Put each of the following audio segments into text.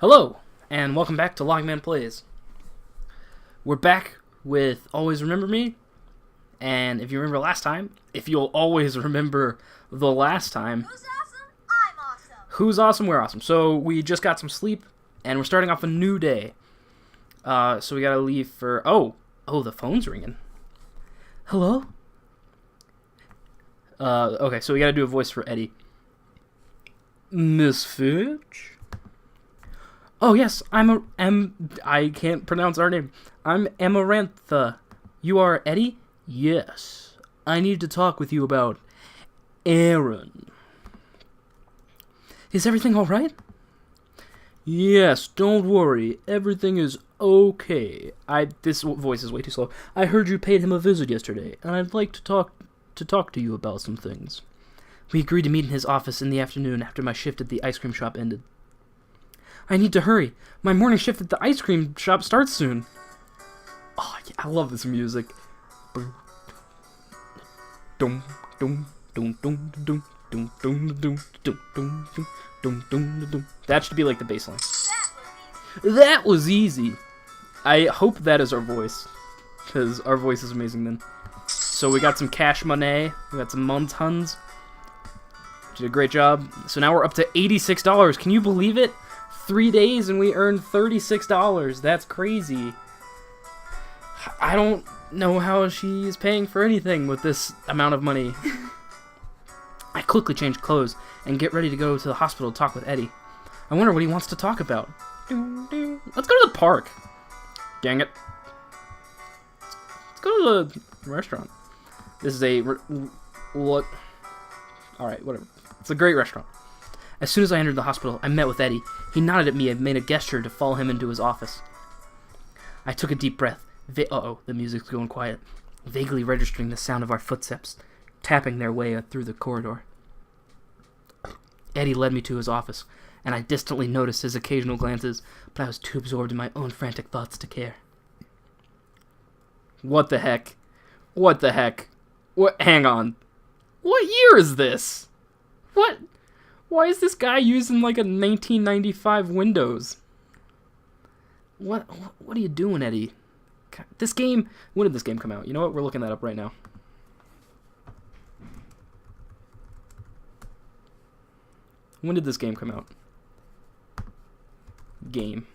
Hello, and welcome back to Logman Plays. We're back with Always Remember Me, and if you remember last time, if you'll always remember the last time... Who's awesome? I'm awesome. Who's awesome? We're awesome. So we just got some sleep, and we're starting off a new day. So we gotta leave for... Oh, the phone's ringing. Hello? Okay, so we gotta do a voice for Eddie. Miss Fitch? Oh, yes, I can't pronounce our name. I'm Amarantha. You are Eddie? Yes. I need to talk with you about Aaron. Is everything all right? Yes, don't worry. Everything is okay. This voice is way too slow. I heard you paid him a visit yesterday, and I'd like to talk to you about some things. We agreed to meet in his office in the afternoon after my shift at the ice cream shop ended. I need to hurry. My morning shift at the ice cream shop starts soon. Oh, yeah, I love this music. That should be like the bass line. That was easy. I hope that is our voice, because our voice is amazing then. So we got some cash money. We got some tons. Did a great job. So now we're up to $86. Can you believe it? 3 days and we earned $36. That's crazy. I don't know how she is paying for anything with this amount of money. I quickly change clothes and get ready to go to the hospital to talk with Eddie. I wonder what he wants to talk about. Let's go to the park. Dang it. Let's go to the restaurant. This is a... What? Alright, whatever. It's a great restaurant. As soon as I entered the hospital, I met with Eddie. He nodded at me and made a gesture to follow him into his office. I took a deep breath. Uh-oh, the music's going quiet. Vaguely registering the sound of our footsteps, tapping their way through the corridor. Eddie led me to his office, and I distantly noticed his occasional glances, but I was too absorbed in my own frantic thoughts to care. What the heck? What the heck? What? Hang on. What year is this? What? Why is this guy using like a 1995 Windows? What are you doing, Eddie? This game... When did this game come out? You know what? We're looking that up right now. When did this game come out? Game.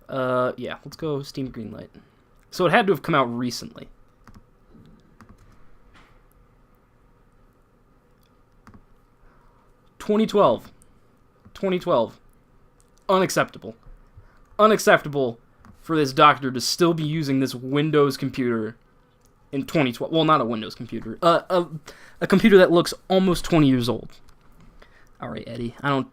Yeah, let's go Steam Greenlight. So it had to have come out recently. 2012. 2012. Unacceptable. Unacceptable for this doctor to still be using this Windows computer in 2012. Well, not a Windows computer. A computer that looks almost 20 years old. All right, Eddie. I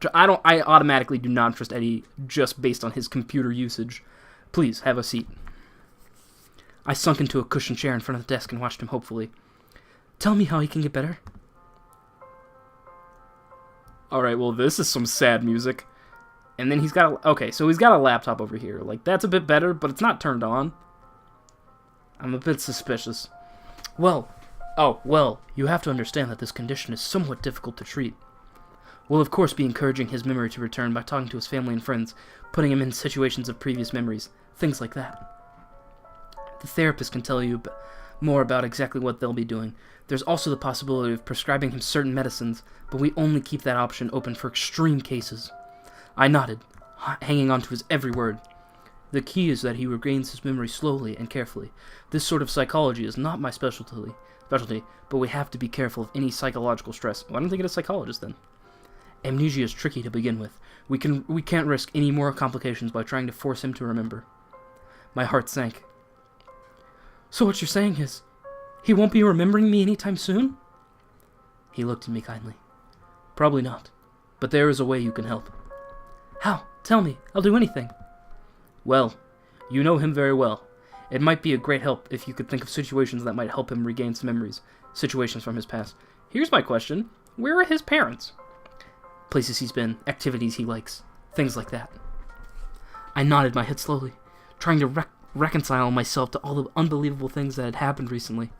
automatically do not trust Eddie just based on his computer usage. Please, have a seat. I sunk into a cushioned chair in front of the desk and watched him hopefully. Tell me how he can get better. Alright, well, this is some sad music. And then he's got okay, so he's got a laptop over here. Like, that's a bit better, but it's not turned on. I'm a bit suspicious. Well, you have to understand that this condition is somewhat difficult to treat. We'll, of course, be encouraging his memory to return by talking to his family and friends, putting him in situations of previous memories, things like that. The therapist can tell you more about exactly what they'll be doing. There's also the possibility of prescribing him certain medicines, but we only keep that option open for extreme cases. I nodded, hanging on to his every word. The key is that he regains his memory slowly and carefully. This sort of psychology is not my specialty, but we have to be careful of any psychological stress. Well, I don't think it is a psychologist then. Amnesia is tricky to begin with. We can't risk any more complications by trying to force him to remember. My heart sank. So what you're saying is, he won't be remembering me anytime soon? He looked at me kindly. Probably not, but there is a way you can help. How? Tell me. I'll do anything. Well, you know him very well. It might be a great help if you could think of situations that might help him regain some memories, situations from his past. Here's my question. Where are his parents? Places he's been, activities he likes, things like that. I nodded my head slowly, trying to reconcile myself to all the unbelievable things that had happened recently.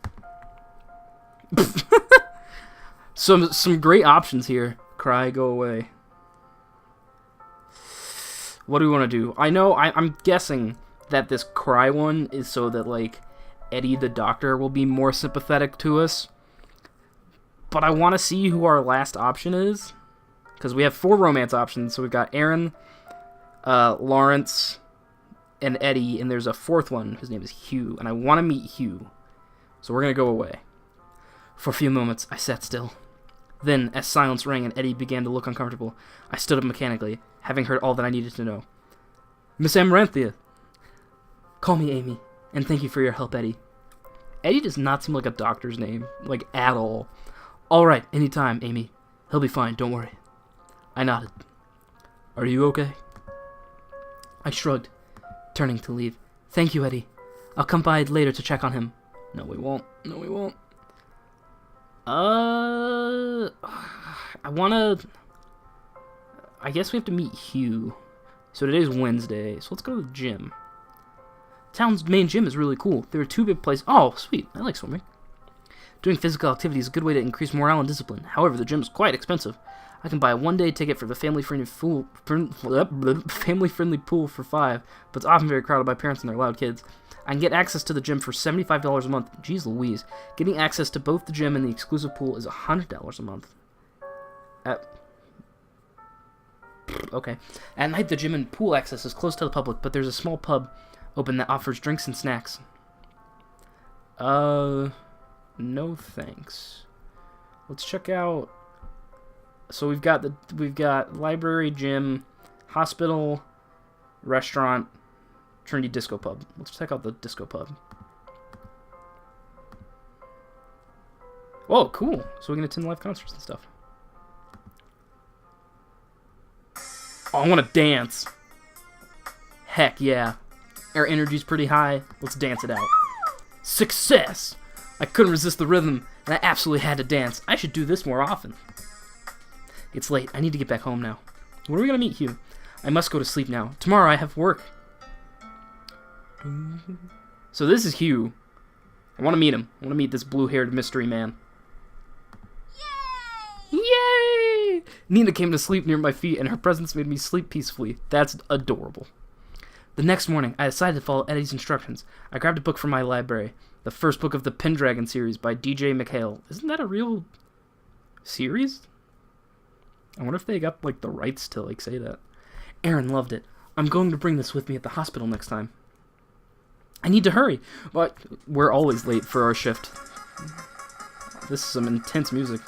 Some great options here. Cry, go away. What do we want to do? I know, I'm guessing that this cry one is so that, like, Eddie the doctor will be more sympathetic to us. But I want to see who our last option is. Because we have 4 romance options. So we've got Aaron, Lawrence, and Eddie. And there's a 4th one. His name is Hugh. And I want to meet Hugh. So we're going to go away. For a few moments, I sat still. Then, as silence rang and Eddie began to look uncomfortable, I stood up mechanically, having heard all that I needed to know. Miss Amaranthia. Call me Amy, and thank you for your help, Eddie. Eddie does not seem like a doctor's name, like, at all. All right, anytime, Amy. He'll be fine, don't worry. I nodded. Are you okay? I shrugged, turning to leave. Thank you, Eddie. I'll come by later to check on him. No, we won't. No, we won't. I guess we have to meet Hugh. So today's Wednesday, so let's go to the gym. Town's main gym is really cool. There are 2 big places. Oh, sweet. I like swimming. Doing physical activity is a good way to increase morale and discipline. However, the gym is quite expensive. I can buy a one-day ticket for the family-friendly pool for $5, but it's often very crowded by parents and their loud kids. I can get access to the gym for $75 a month. Jeez Louise. Getting access to both the gym and the exclusive pool is $100 a month. Okay. At night, the gym and pool access is closed to the public, but there's a small pub open that offers drinks and snacks. No thanks. Let's check out... So we've got library, gym, hospital, restaurant, Trinity Disco Pub. Let's check out the Disco Pub. Whoa, cool. So we can attend live concerts and stuff. Oh, I want to dance. Heck yeah. Our energy's pretty high. Let's dance it out. Success! I couldn't resist the rhythm, and I absolutely had to dance. I should do this more often. It's late. I need to get back home now. Where are we going to meet Hugh? I must go to sleep now. Tomorrow I have work. So this is Hugh. I want to meet him. I want to meet this blue-haired mystery man. Yay! Yay! Nina came to sleep near my feet, and her presence made me sleep peacefully. That's adorable. The next morning, I decided to follow Eddie's instructions. I grabbed a book from my library. The first book of the Pendragon series by D.J. McHale. Isn't that a real series? I wonder if they got, like, the rights to, like, say that. Aaron loved it. I'm going to bring this with me at the hospital next time. I need to hurry. But we're always late for our shift. This is some intense music.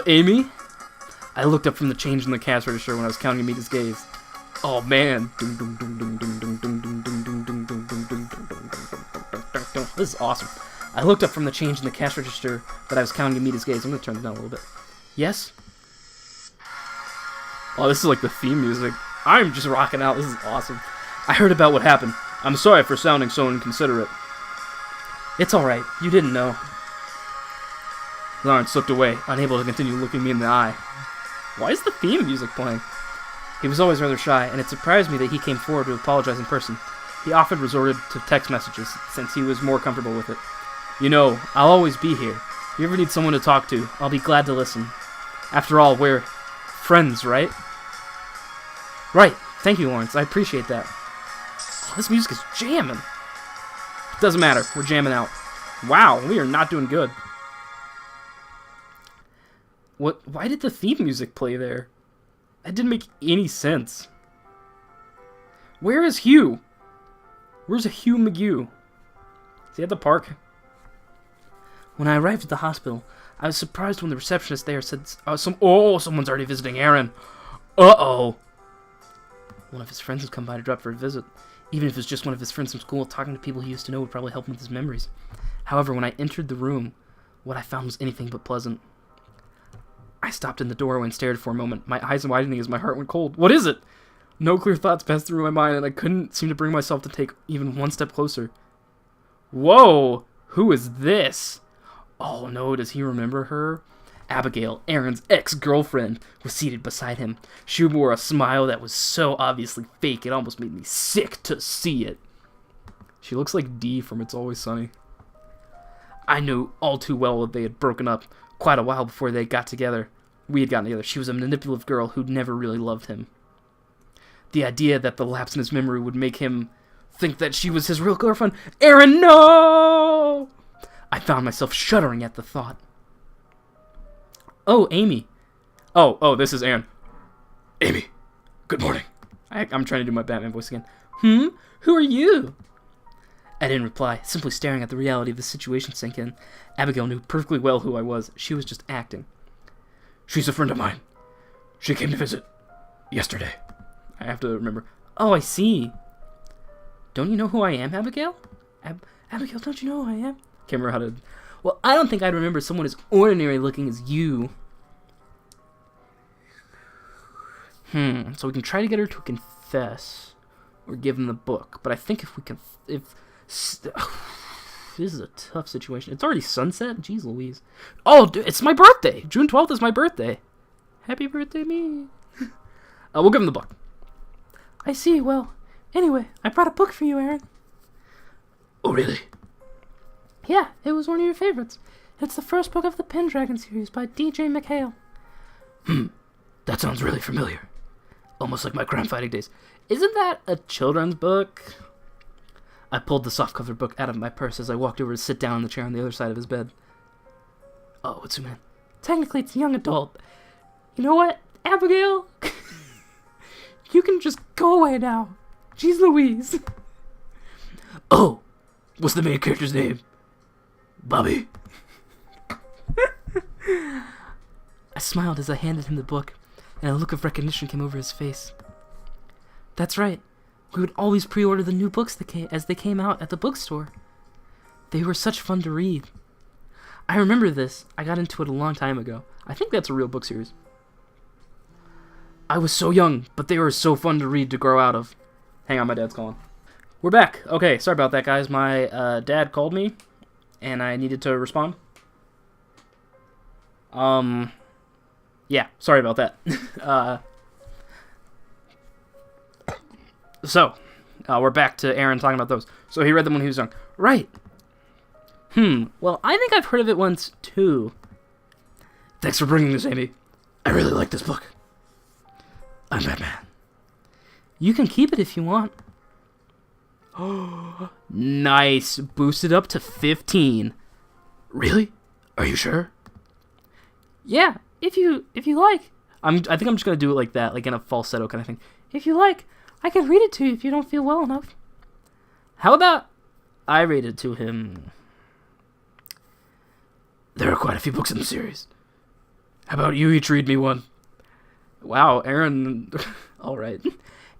Amy? I looked up from the change in the cash register when I was counting Amita's gaze. Oh, man. This is awesome. I looked up from the change in the cash register that I was counting Amita's gaze. I'm going to turn it down a little bit. Yes? Oh, this is like the theme music. I'm just rocking out. This is awesome. I heard about what happened. I'm sorry for sounding so inconsiderate. It's alright. You didn't know. Lawrence looked away, unable to continue looking me in the eye. Why is the theme music playing? He was always rather shy, and it surprised me that he came forward to apologize in person. He often resorted to text messages, since he was more comfortable with it. You know, I'll always be here. If you ever need someone to talk to, I'll be glad to listen. After all, we're friends, right? Right. Thank you, Lawrence. I appreciate that. Oh, this music is jamming. Doesn't matter. We're jamming out. Wow, we are not doing good. What? Why did the theme music play there? That didn't make any sense. Where is Hugh? Where's a Hugh McGew? Is he at the park? When I arrived at the hospital, I was surprised when the receptionist there said, someone's already visiting Aaron. Uh-oh. One of his friends had come by to drop for a visit. Even if it was just one of his friends from school, talking to people he used to know would probably help him with his memories. However, when I entered the room, what I found was anything but pleasant. I stopped in the doorway and stared for a moment, my eyes widening as my heart went cold. What is it? No clear thoughts passed through my mind, and I couldn't seem to bring myself to take even one step closer. Whoa! Who is this? Oh no, does he remember her? Abigail, Aaron's ex-girlfriend, was seated beside him. She wore a smile that was so obviously fake, it almost made me sick to see it. She looks like Dee from It's Always Sunny. I knew all too well that they had broken up quite a while before they got together. We had gotten together. She was a manipulative girl who'd never really loved him. The idea that the lapse in his memory would make him think that she was his real girlfriend. Aaron, no! I found myself shuddering at the thought. Oh, Amy. Oh, this is Aaron. Amy, good morning. I'm trying to do my Batman voice again. Who are you? I didn't reply, simply staring at the reality of the situation sink in. Abigail knew perfectly well who I was. She was just acting. She's a friend of mine. She came to visit yesterday. I have to remember. Oh, I see. Don't you know who I am, Abigail? Abigail, don't you know who I am? Can't remember how to... Well, I don't think I'd remember someone as ordinary looking as you. So we can try to get her to confess or give him the book. But I think if we can... This is a tough situation. It's already sunset? Jeez Louise. Oh, dude, it's my birthday! June 12th is my birthday. Happy birthday, me. We'll give him the book. I see. Well, anyway, I brought a book for you, Aaron. Oh, really? Yeah, it was one of your favorites. It's the first book of the Pendragon series by D.J. McHale. That sounds really familiar. Almost like my crime fighting days. Isn't that a children's book? I pulled the softcover book out of my purse as I walked over to sit down in the chair on the other side of his bed. Oh, what's your man? Technically, it's young adult. You know what, Abigail? You can just go away now. Jeez Louise. Oh, what's the main character's name? Bobby. I smiled as I handed him the book, and a look of recognition came over his face. That's right. We would always pre-order the new books as they came out at the bookstore. They were such fun to read. I remember this. I got into it a long time ago. I think that's a real book series. I was so young, but they were so fun to read to grow out of. Hang on, my dad's calling. We're back. Okay, sorry about that, guys. My dad called me, and I needed to respond. Yeah, sorry about that. So, we're back to Aaron talking about those. So he read them when he was young. Right. Well, I think I've heard of it once, too. Thanks for bringing this, Amy. I really like this book. I'm Batman. You can keep it if you want. Oh, nice. Boosted up to 15. Really? Are you sure? Yeah, if you like. I think I'm just gonna do it like that, like in a falsetto kind of thing. If you like, I can read it to you if you don't feel well enough. How about I read it to him? There are quite a few books in the series. How about you each read me one? Wow, Aaron... All right.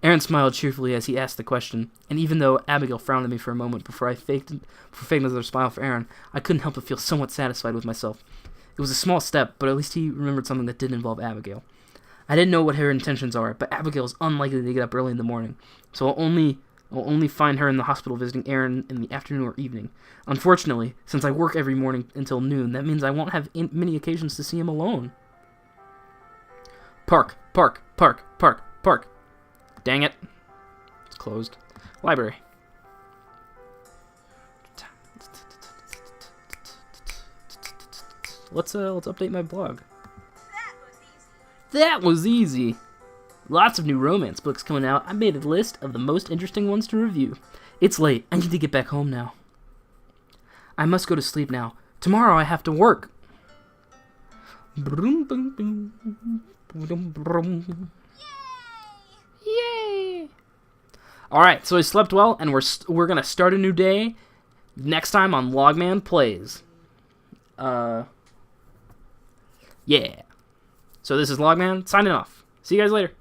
Aaron smiled cheerfully as he asked the question, and even though Abigail frowned at me for a moment before faked another smile for Aaron, I couldn't help but feel somewhat satisfied with myself. It was a small step, but at least he remembered something that didn't involve Abigail. I didn't know what her intentions are, but Abigail is unlikely to get up early in the morning, so I'll only find her in the hospital visiting Aaron in the afternoon or evening. Unfortunately, since I work every morning until noon, that means I won't have many occasions to see him alone. Park. Dang it. It's closed. Library. Let's update my blog. That was easy. Lots of new romance books coming out. I made a list of the most interesting ones to review. It's late. I need to get back home now. I must go to sleep now. Tomorrow I have to work. Yay! Alright, so I slept well, and we're gonna start a new day next time on Logman Plays. Yeah. So this is Logman, signing off. See you guys later.